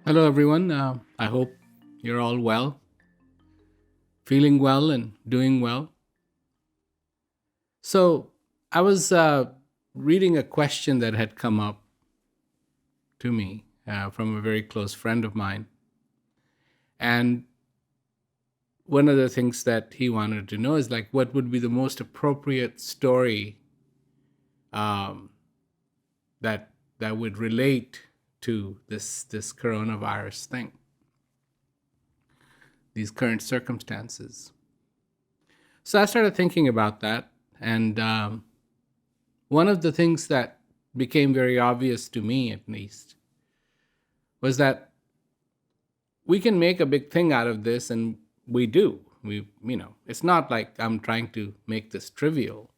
Hello, everyone. I hope you're all well, feeling well, and doing well. So, I was reading a question that had come up to me from a very close friend of mine. And one of the things that he wanted to know is like, what would be the most appropriate story um, that would relate to this coronavirus thing, these current circumstances. So I started thinking about that, and one of the things that became very obvious to me, at least, was that we can make a big thing out of this, and we do. It's not like I'm trying to make this trivial.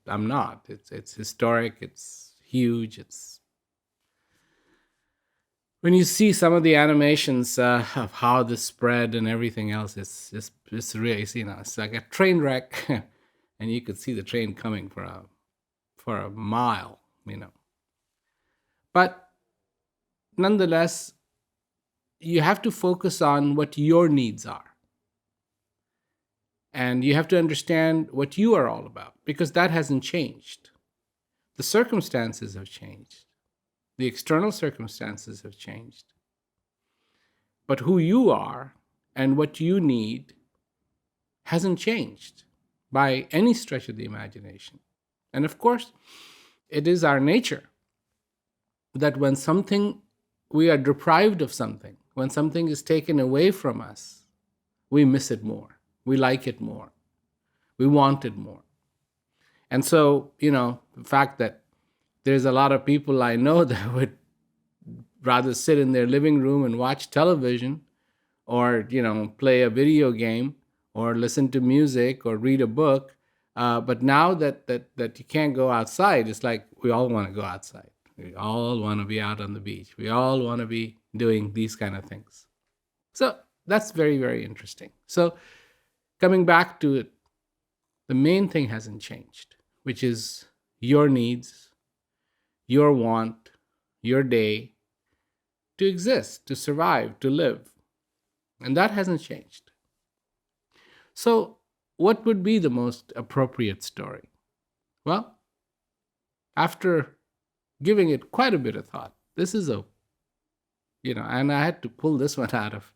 I'm not. It's historic. It's huge. It's when you see some of the animations of how this spread and everything else, it's really, it's like a train wreck, and you could see the train coming for a mile, But nonetheless, you have to focus on what your needs are. And you have to understand what you are all about because that hasn't changed. The circumstances have changed, the external circumstances have changed. But who you are and what you need hasn't changed by any stretch of the imagination. And of course, it is our nature that when something we are deprived of something, when something is taken away from us, we miss it more. We like it more. We want it more. And so, the fact that there's a lot of people I know that would rather sit in their living room and watch television or, play a video game or listen to music or read a book. But now that you can't go outside, it's like we all want to go outside. We all want to be out on the beach. We all want to be doing these kind of things. So that's very, very interesting. So coming back to it, the main thing hasn't changed, which is your needs, your want, your day to exist, to survive, to live. And that hasn't changed. So, what would be the most appropriate story? Well, after giving it quite a bit of thought, this is and I had to pull this one out of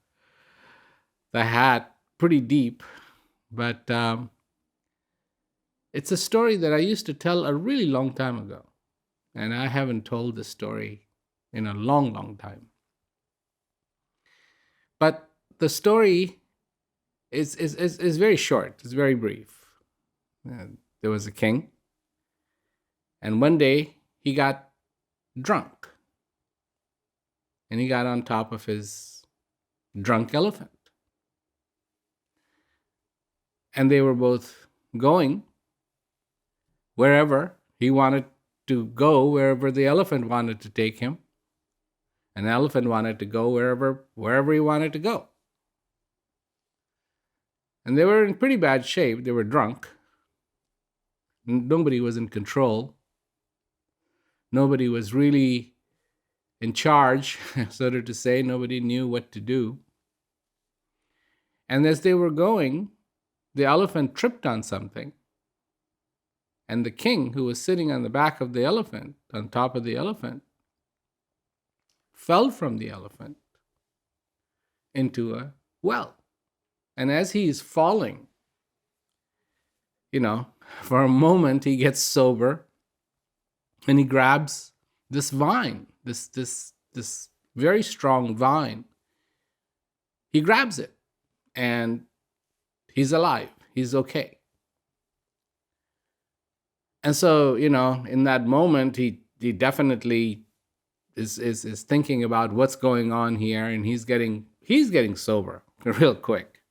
the hat pretty deep, but it's a story that I used to tell a really long time ago. And I haven't told this story in a long, long time. But the story is very short, it's very brief. There was a king, and one day he got drunk, and he got on top of his drunk elephant. And they were both going wherever he wanted to go, wherever the elephant wanted to take him. An elephant wanted to go wherever he wanted to go. And they were in pretty bad shape. They were drunk. Nobody was in control. Nobody was really in charge, so to say. Nobody knew what to do. And as they were going, the elephant tripped on something. And the king, who was sitting on the back of the elephant, on top of the elephant, fell from the elephant into a well. And as he is falling, for a moment he gets sober and he grabs this vine, this very strong vine. He grabs it and he's alive. He's okay. And so, in that moment, he definitely is thinking about what's going on here, and he's getting sober real quick.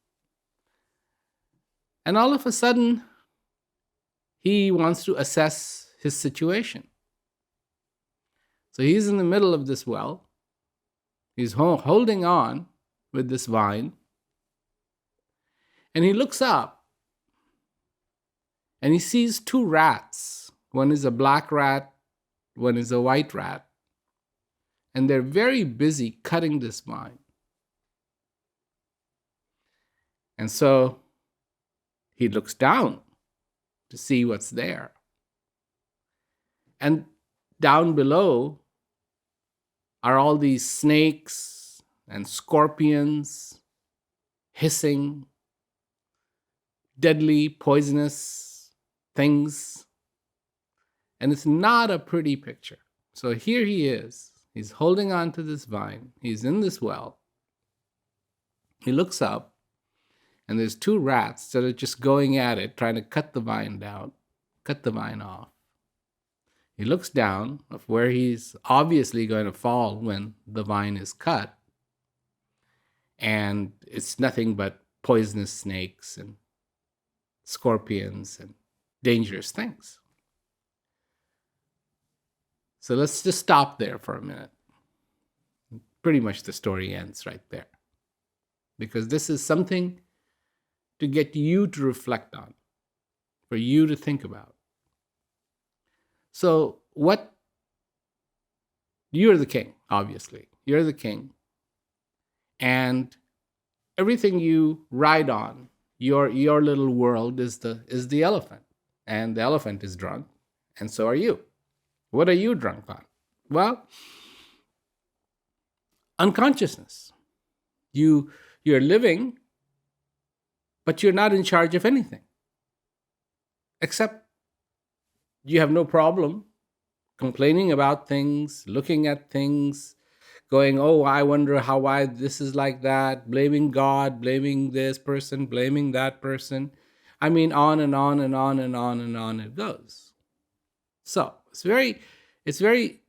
And all of a sudden, he wants to assess his situation. So he's in the middle of this well. He's holding on with this vine. And he looks up and he sees two rats. One is a black rat, one is a white rat. and they're very busy cutting this vine. And so he looks down to see what's there. And down below are all these snakes and scorpions hissing, deadly, poisonous things. And it's not a pretty picture. So here he is. He's holding on to this vine. He's in this well. He looks up, and there's two rats that are just going at it, trying to cut the vine down, cut the vine off. He looks down of where he's obviously going to fall when the vine is cut. And it's nothing but poisonous snakes and scorpions and dangerous things. So let's just stop there for a minute. Pretty much the story ends right there. Because this is something to get you to reflect on, for you to think about. So you're the king, obviously. You're the king. And everything you ride on, your little world is the elephant. And the elephant is drunk, and so are you. What are you drunk on? Well, unconsciousness. You're living, but you're not in charge of anything. Except you have no problem complaining about things, looking at things, going, oh, I wonder why this is like that, blaming God, blaming this person, blaming that person. I mean, on and on and on and on and on it goes. So it's very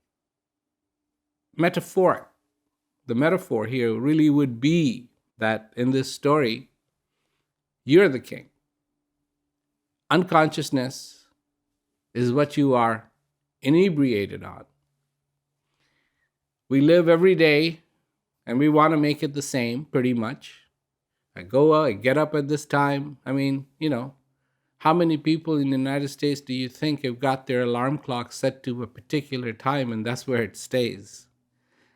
metaphoric. The metaphor here really would be that in this story, you're the king. Unconsciousness is what you are inebriated on. We live every day and we want to make it the same, pretty much. I get up at this time. I mean, how many people in the United States do you think have got their alarm clock set to a particular time and that's where it stays?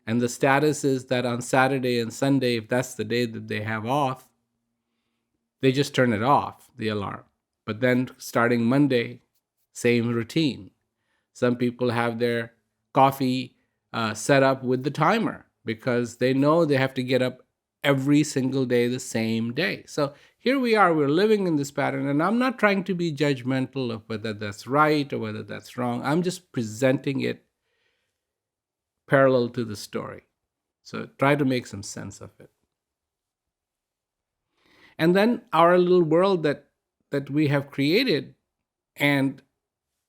And the status is that on Saturday and Sunday, if that's the day that they have off, they just turn it off, the alarm. But then starting Monday, same routine. Some people have their coffee set up with the timer because they know they have to get up every single day the same day. So here we are, we're living in this pattern, and I'm not trying to be judgmental of whether that's right or whether that's wrong. I'm just presenting it parallel to the story. So try to make some sense of it. And then our little world that we have created, and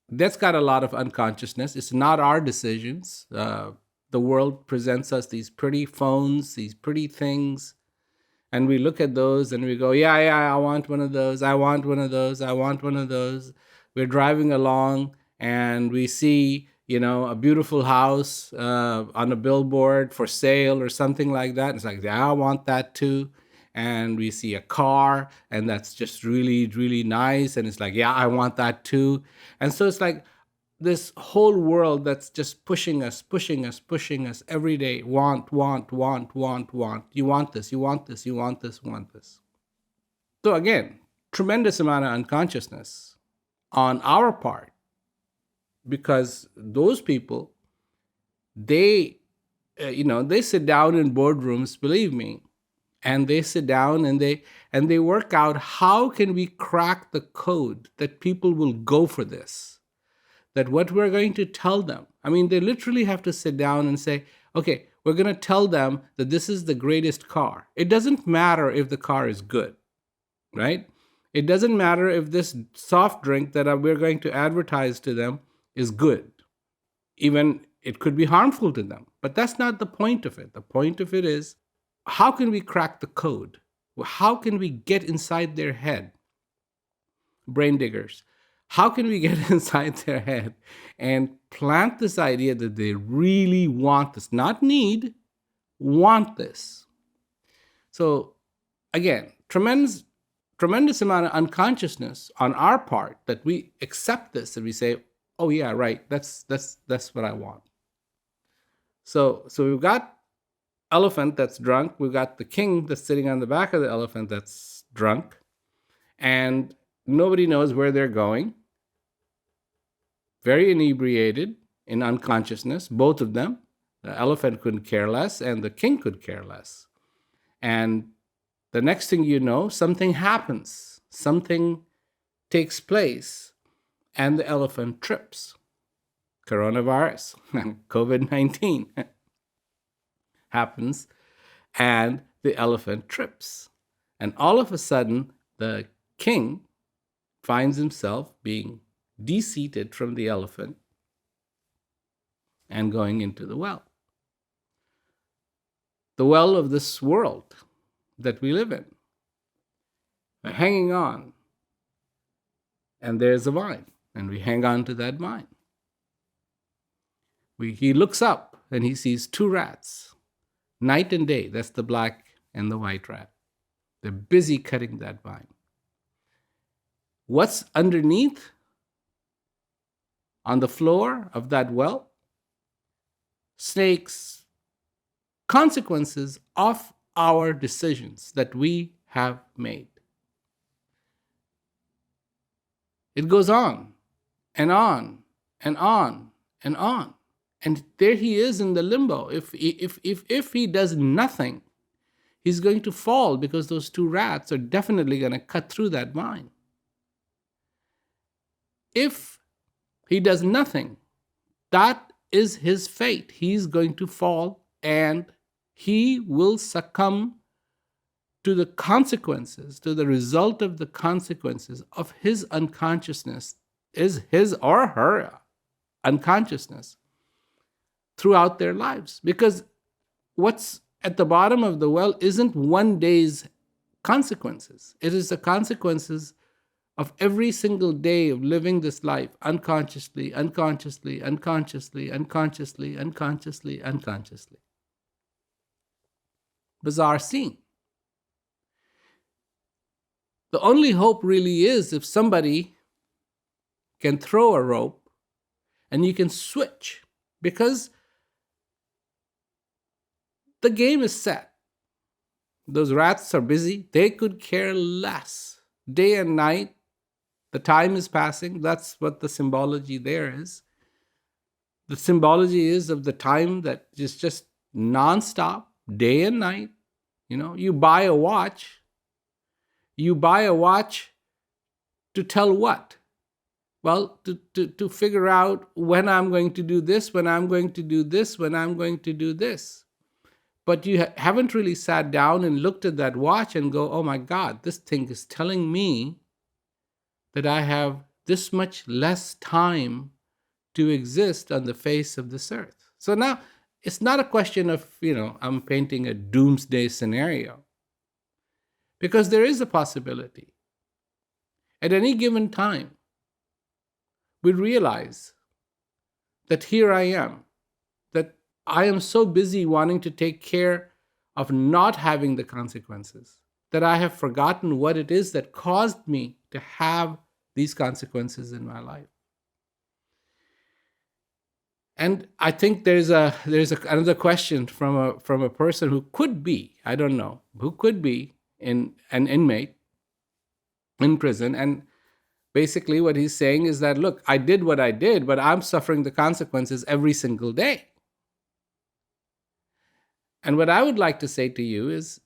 that's got a lot of unconsciousness. It's not our decisions. The world presents us these pretty phones, these pretty things, and we look at those and we go, yeah, I want one of those. I want one of those. I want one of those. We're driving along and we see, a beautiful house on a billboard for sale or something like that. It's like, yeah, I want that too. And we see a car and that's just really, really nice. And it's like, yeah, I want that too. And so it's like this whole world that's just pushing us every day. Want. You want this, you want this, you want this, want this. So again, tremendous amount of unconsciousness on our part, because those people, they sit down in boardrooms, believe me, and they sit down and they work out how can we crack the code that people will go for this, that what we're going to tell them. I mean, they literally have to sit down and say, okay, we're going to tell them that this is the greatest car. It doesn't matter if the car is good, right? It doesn't matter if this soft drink that we're going to advertise to them is good. Even it could be harmful to them, but that's not the point of it. The point of it is, how can we crack the code? How can we get inside their head? Brain diggers. How can we get inside their head and plant this idea that they really want this, not need, want this? So again, tremendous amount of unconsciousness on our part that we accept this and we say, oh yeah, right, that's what I want. So we've got elephant that's drunk. We've got the king that's sitting on the back of the elephant that's drunk, and nobody knows where they're going. Very inebriated, in unconsciousness, both of them. The elephant couldn't care less, and the king could care less. And the next thing you know, something happens, something takes place, and the elephant trips. Coronavirus, COVID-19 happens, and the elephant trips. And all of a sudden, the king finds himself being de-seated from the elephant and going into the well. The well of this world that we live in. We're hanging on, and there's a vine, and we hang on to that vine. He looks up, and he sees two rats, night and day. That's the black and the white rat. They're busy cutting that vine. What's underneath on the floor of that well? Snakes, consequences of our decisions that we have made. It goes on and on and on and on. And there he is in the limbo. If he does nothing, he's going to fall, because those two rats are definitely going to cut through that vine. If he does nothing, that is his fate. He's going to fall, and he will succumb to the consequences, to the result of the consequences of his unconsciousness, is his or her unconsciousness throughout their lives. Because what's at the bottom of the well isn't one day's consequences. It is the consequences of every single day of living this life unconsciously, unconsciously, unconsciously, unconsciously, unconsciously, unconsciously. Bizarre scene. The only hope really is if somebody can throw a rope and you can switch, because the game is set. Those rats are busy. They could care less. Day and night, the time is passing. That's what the symbology there is. The symbology is of the time that is just nonstop, day and night. You know, you buy a watch. You buy a watch to tell what? Well, to figure out when I'm going to do this, when I'm going to do this, when I'm going to do this. But you haven't really sat down and looked at that watch and go, oh my God, this thing is telling me that I have this much less time to exist on the face of this earth. So now it's not a question of, I'm painting a doomsday scenario, because there is a possibility. At any given time, we realize that here I am, that I am so busy wanting to take care of not having the consequences, that I have forgotten what it is that caused me to have these consequences in my life. And I think there's another question from a person who could be, I don't know, who could be an inmate in prison. And basically what he's saying is that, look, I did what I did, but I'm suffering the consequences every single day. And what I would like to say to you is,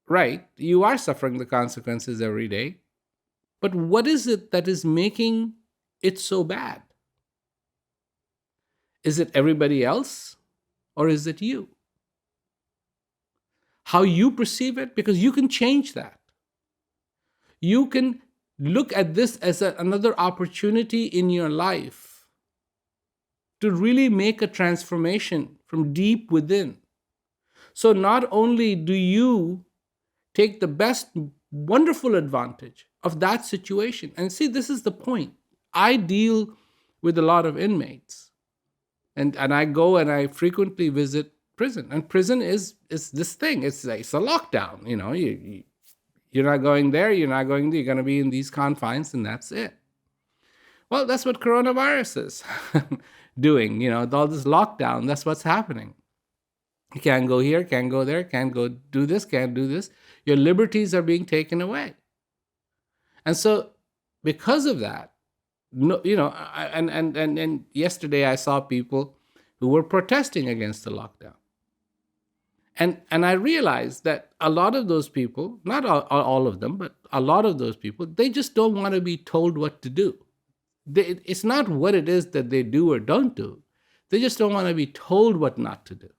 right, you are suffering the consequences every day, but what is it that is making it so bad? Is it everybody else, or is it you? How you perceive it, because you can change that. You can look at this as another opportunity in your life to really make a transformation from deep within. So not only do you take the best, wonderful advantage of that situation, and see, this is the point. I deal with a lot of inmates, and I go and I frequently visit prison. And prison is this thing. It's a lockdown. You're not going there. You're not going there. You're going to be in these confines, and that's it. Well, that's what coronavirus is doing. All this lockdown. That's what's happening. You can't go here, can't go there, can't go do this, can't do this. Your liberties are being taken away. And so, because of that, no, and yesterday I saw people who were protesting against the lockdown. And I realized that a lot of those people, not all of them, but a lot of those people, they just don't want to be told what to do. It's not what it is that they do or don't do. They just don't want to be told what not to do.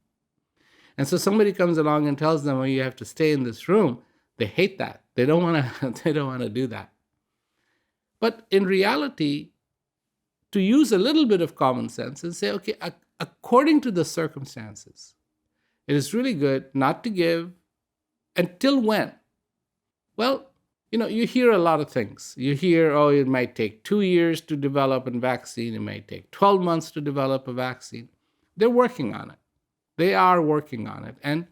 And so somebody comes along and tells them, "Oh, you have to stay in this room." They hate that. They don't want to. They don't want to do that. But in reality, to use a little bit of common sense and say, okay, according to the circumstances, it is really good not to give. Until when? Well, you hear a lot of things. You hear, oh, it might take 2 years to develop a vaccine. It might take 12 months to develop a vaccine. They're working on it. They are working on it. And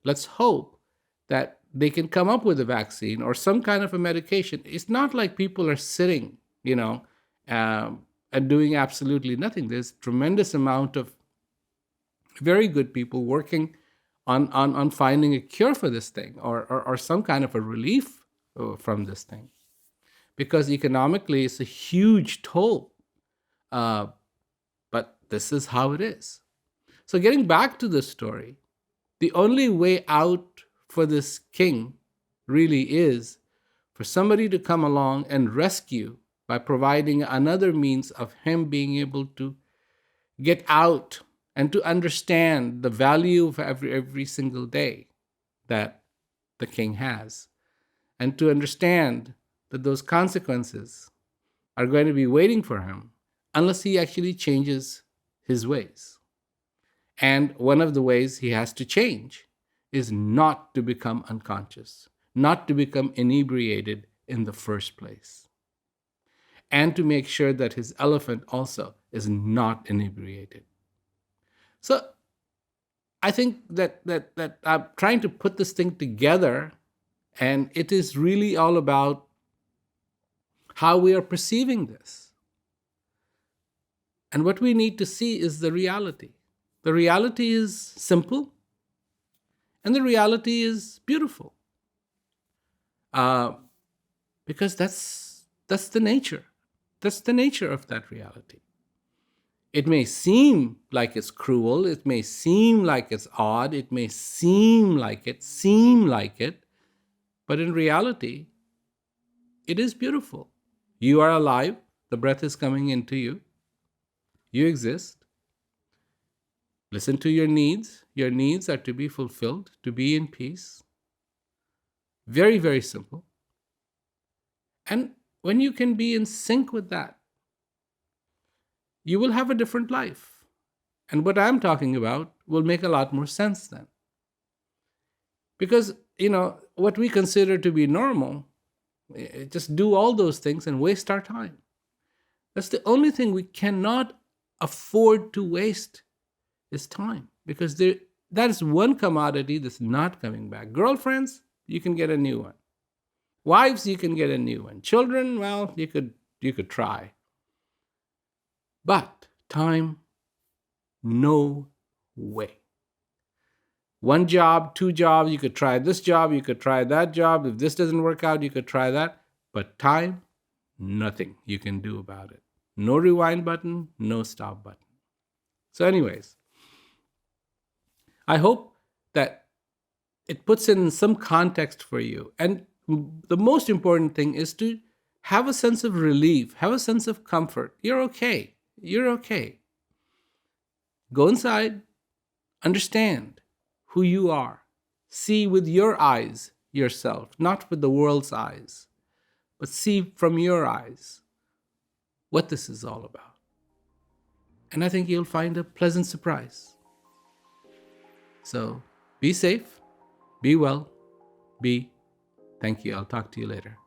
let's hope that they can come up with a vaccine or some kind of a medication. It's not like people are sitting, and doing absolutely nothing. There's tremendous amount of very good people working on finding a cure for this thing, or some kind of a relief from this thing. Because economically, it's a huge toll. But this is how it is. So, getting back to the story, the only way out for this king really is for somebody to come along and rescue by providing another means of him being able to get out and to understand the value of every single day that the king has, and to understand that those consequences are going to be waiting for him unless he actually changes his ways. And one of the ways he has to change is not to become unconscious, not to become inebriated in the first place, and to make sure that his elephant also is not inebriated. So I think that I'm trying to put this thing together, and it is really all about how we are perceiving this. And what we need to see is the reality. The reality is simple, and the reality is beautiful, because that's the nature. That's the nature of that reality. It may seem like it's cruel. It may seem like it's odd. It may seem like it, but in reality, it is beautiful. You are alive. The breath is coming into you. You exist. Listen to your needs. Your needs are to be fulfilled, to be in peace. Very, very simple. And when you can be in sync with that, you will have a different life. And what I'm talking about will make a lot more sense then. Because, what we consider to be normal, just do all those things and waste our time. That's the only thing we cannot afford to waste is time. Because that is one commodity that's not coming back. Girlfriends, you can get a new one. Wives, you can get a new one. Children, well, you could try. But time, no way. One job, two jobs, you could try this job, you could try that job. If this doesn't work out, you could try that. But time, nothing you can do about it. No rewind button, no stop button. So anyways, I hope that it puts in some context for you. And the most important thing is to have a sense of relief, have a sense of comfort. You're okay. You're okay. Go inside, understand who you are. See with your eyes yourself, not with the world's eyes, but see from your eyes what this is all about. And I think you'll find a pleasant surprise. So be safe, be well, thank you. I'll talk to you later.